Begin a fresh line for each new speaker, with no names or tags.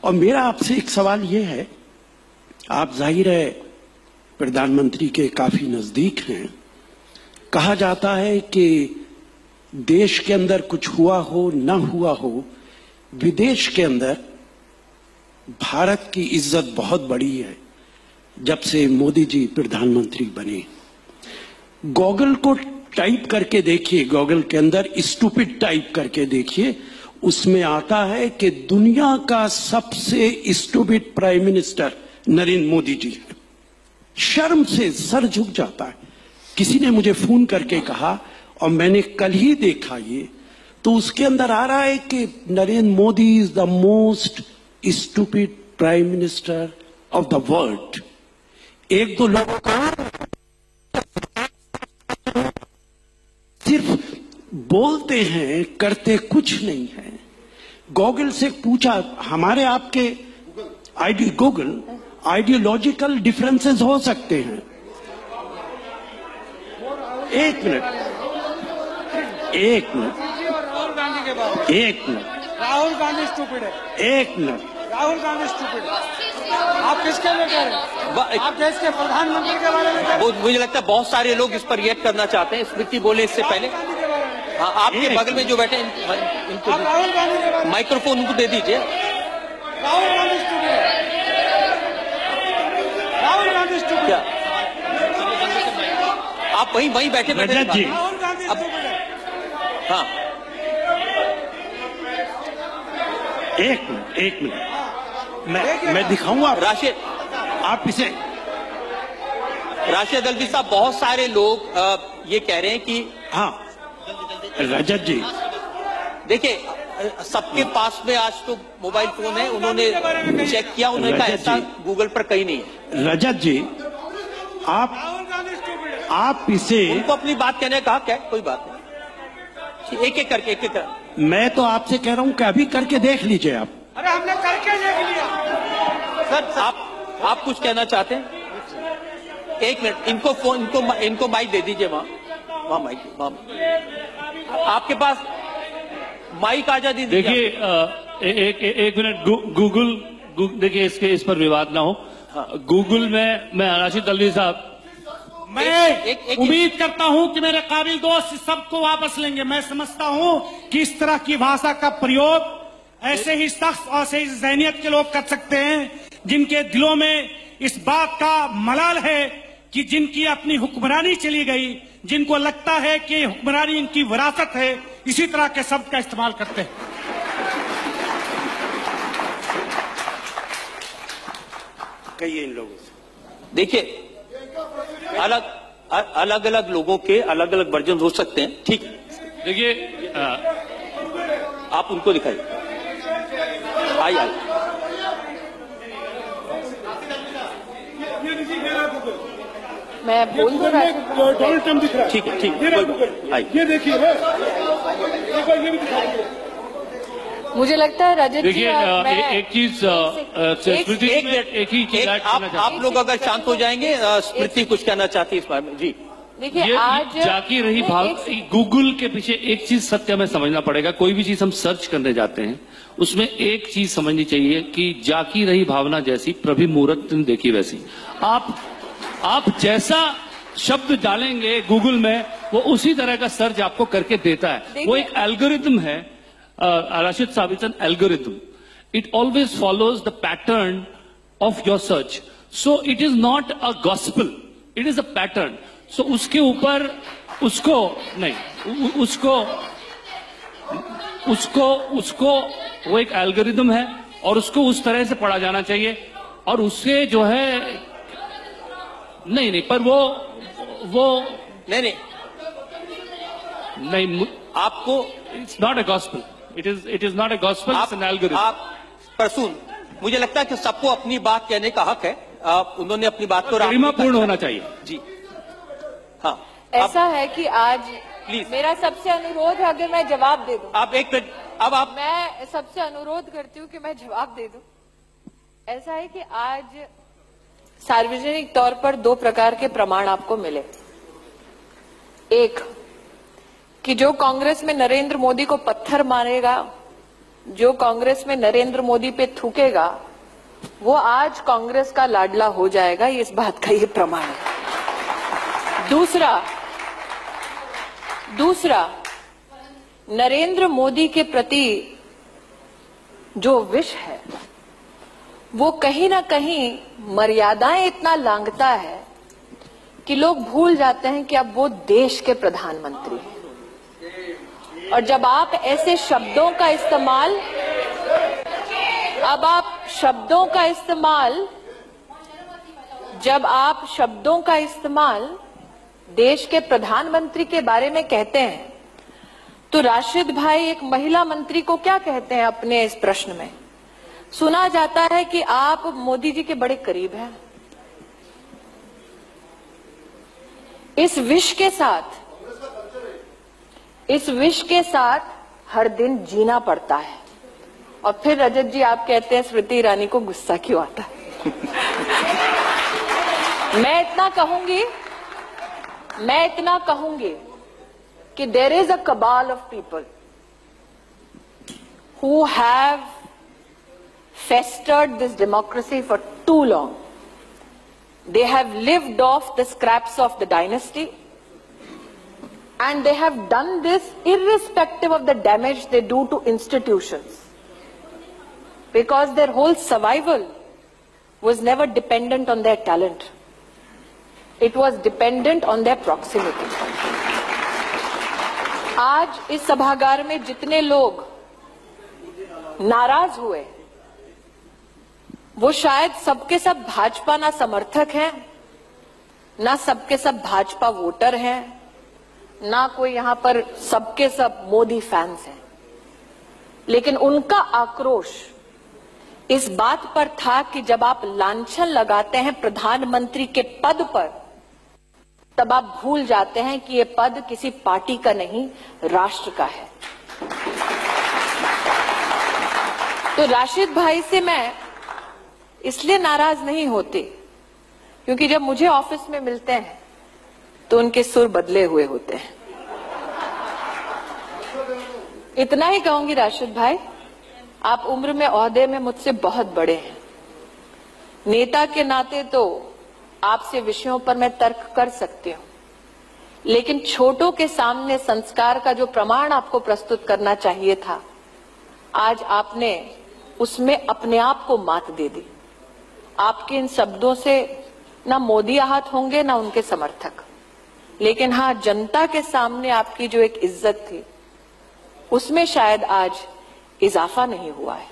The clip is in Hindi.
और मेरा आपसे एक सवाल ये है, आप जाहिर है प्रधानमंत्री के काफी नजदीक हैं। कहा जाता है कि देश के अंदर कुछ हुआ हो न हुआ हो, विदेश के अंदर भारत की इज्जत बहुत बड़ी है जब से मोदी जी प्रधानमंत्री बने। गूगल को टाइप करके देखिए, गूगल के अंदर स्टूपिड टाइप करके देखिए, उसमें आता है कि दुनिया का सबसे stupid prime minister Narendra Modi ji है। शर्म से सर झुक जाता है। किसी ने मुझे फोन करके कहा, और मैंने कल ही देखा ये, तो उसके अंदर आ रहा है कि Narendra Modi is the most stupid prime minister of the world. एक दो लोगों का सिर्फ बोलते हैं, करते कुछ नहीं है। गूगल से पूछा, हमारे आपके गूगल आइडियोलॉजिकल डिफरेंसेस हो सकते हैं। एक मिनट
राहुल गांधी के बारे में,
एक मिनट।
राहुल गांधी स्टूपिड है।
एक मिनट।
राहुल गांधी स्टूपिड है। आप किसके लिए कह रहे हैं? आप देश के प्रधानमंत्री के बारे में कह रहे हैं?
मुझे लगता है बहुत सारे लोग इस पर रिएक्ट करना चाहते हैं। स्मृति बोले इससे पहले। हाँ, आपके बगल में जो बैठे इनको
राहुल गांधी के बारे में
माइक्रोफोन उनको दे दीजिए।
राहुल गांधी स्टूपिड है। राहुल गांधी स्टूपिड
क्या आप वहीं बैठे बैठे
रजत जी,
राहुल गांधी स्टूपिड है।
हाँ,
एक मिनट मैं दिखाऊंगा
राशिद
आप इसे।
राशिद अल्वी साहब, बहुत सारे लोग ये कह रहे हैं कि
हाँ रजत जी,
देखिए सबके पास में आज तो मोबाइल फोन है। उन्होंने चेक किया, उन्होंने कहा ऐसा गूगल पर कहीं नहीं है।
रजत जी,
राहुल गांधी स्टूपिड है।
आप इसे,
उनको अपनी बात कहने का क्या, कोई बात नहीं, एक एक करके
मैं तो आपसे कह रहा हूं कि अभी करके देख लीजिए आप।
अरे हमने करके देख लिया।
सर आप कुछ कहना चाहते हैं? एक मिनट, इनको माइक दे दीजिए। वहाँ माइक, आपके पास माइक आ जा दीजिए।
देखिए एक मिनट, गूगल देखिए इस पर विवाद ना हो।
हाँ।
गूगल में मैं राशिद अल्वी साहब,
मैं उम्मीद करता हूं कि मेरे काबिल दोस्त इस सबको वापस लेंगे। मैं समझता हूं कि इस तरह की भाषा का प्रयोग ऐसे ही शख्स और ऐसे ही ज़हनियत के लोग कर सकते हैं जिनके दिलों में इस बात का मलाल है कि जिनकी अपनी हुक्मरानी चली गई, जिनको लगता है कि हुक्मरानी इनकी विरासत है, इसी तरह के शब्द का इस्तेमाल करते हैं।
कहिए इन लोगों से।
देखिए अलग अलग लोगों के अलग अलग वर्जन हो सकते हैं, ठीक है।
देखिए
आप उनको दिखाइए। आइए
मैं बोल दूं
डोनाल्ड ट्रम्प दिख रहा है।
ठीक है, आइए।
ये देखिए, ये भी दिखाइए।
मुझे लगता है रजत जी,
देखिए एक चीज स्मृति, एक ही चीज
आप लोग अगर शांत हो जाएंगे, स्मृति कुछ कहना चाहती है इस बारे में। जी
देखिए, आज
जाकी रही भाव, गूगल के पीछे एक चीज सत्य हमें समझना पड़ेगा। कोई भी चीज हम सर्च करने जाते हैं उसमें एक चीज समझनी चाहिए कि जाकी रही भावना जैसी प्रभु मुहूर्त देखी वैसी। आप जैसा शब्द डालेंगे गूगल में, वो उसी तरह का सर्च आपको करके देता है। वो एक एल्गोरिथम है। Rashid Saab, it's an algorithm. It always follows the pattern of your search. So it is not a gospel. It is a pattern. So उसके ऊपर उसको वो एक एल्गोरिथम है और उसको उस तरह से पढ़ा जाना चाहिए। और उससे जो है नहीं पर वो नहीं
आपको
it's not a gospel. It is not a gospel, it's an algorithm.
आप प्रसून, मुझे लगता है कि सबको अपनी बात कहने का हक है। उन्होंने अपनी बात को
गरिमापूर्ण होना चाहिए।
जी हाँ,
ऐसा है कि आज
प्लीज
मेरा सबसे अनुरोध है, अगर मैं जवाब दे दूं।
आप एक मिनट, अब आप,
मैं सबसे अनुरोध करती हूँ कि मैं जवाब दे दूं। ऐसा है कि आज सार्वजनिक तौर पर दो प्रकार के प्रमाण आपको मिले। एक कि जो कांग्रेस में नरेंद्र मोदी को पत्थर मारेगा जो कांग्रेस में नरेंद्र मोदी पे थूकेगा वो आज कांग्रेस का लाडला हो जाएगा, इस बात का ये प्रमाण है। दूसरा नरेंद्र मोदी के प्रति जो विष है वो कहीं ना कहीं मर्यादाएं इतना लांघता है कि लोग भूल जाते हैं कि अब वो देश के प्रधानमंत्री हैं। और जब आप ऐसे शब्दों का इस्तेमाल जब आप शब्दों का इस्तेमाल देश के प्रधानमंत्री के बारे में कहते हैं तो राशिद भाई एक महिला मंत्री को क्या कहते हैं अपने इस प्रश्न में? सुना जाता है कि आप मोदी जी के बड़े करीब हैं। इस विष के साथ हर दिन जीना पड़ता है। और फिर रजत जी आप कहते हैं स्मृति ईरानी को गुस्सा क्यों आता है? मैं इतना कहूंगी कि there is a cabal of people who have festered this democracy for too long. They have lived off the scraps of the dynasty, and they have done this irrespective of the damage they do to institutions, because their whole survival was never dependent on their talent. It was dependent on their proximity. आज इस सभागार में जितने लोग नाराज हुए वो शायद सबके सब भाजपा ना समर्थक हैं, ना सबके सब भाजपा वोटर हैं, ना कोई यहां पर सबके सब मोदी फैंस हैं। लेकिन उनका आक्रोश इस बात पर था कि जब आप लांछन लगाते हैं प्रधानमंत्री के पद पर, तब आप भूल जाते हैं कि ये पद किसी पार्टी का नहीं, राष्ट्र का है। तो राशिद भाई से मैं इसलिए नाराज नहीं होती क्योंकि जब मुझे ऑफिस में मिलते हैं तो उनके सुर बदले हुए होते हैं। इतना ही कहूंगी राशिद भाई, आप उम्र में ओहदे में मुझसे बहुत बड़े हैं। नेता के नाते तो आपसे विषयों पर मैं तर्क कर सकती हूं, लेकिन छोटों के सामने संस्कार का जो प्रमाण आपको प्रस्तुत करना चाहिए था, आज आपने उसमें अपने आप को मात दे दी। आपके इन शब्दों से ना मोदी आहत होंगे ना उनके समर्थक, लेकिन हाँ, जनता के सामने आपकी जो एक इज्जत थी उसमें शायद आज इजाफा नहीं हुआ है।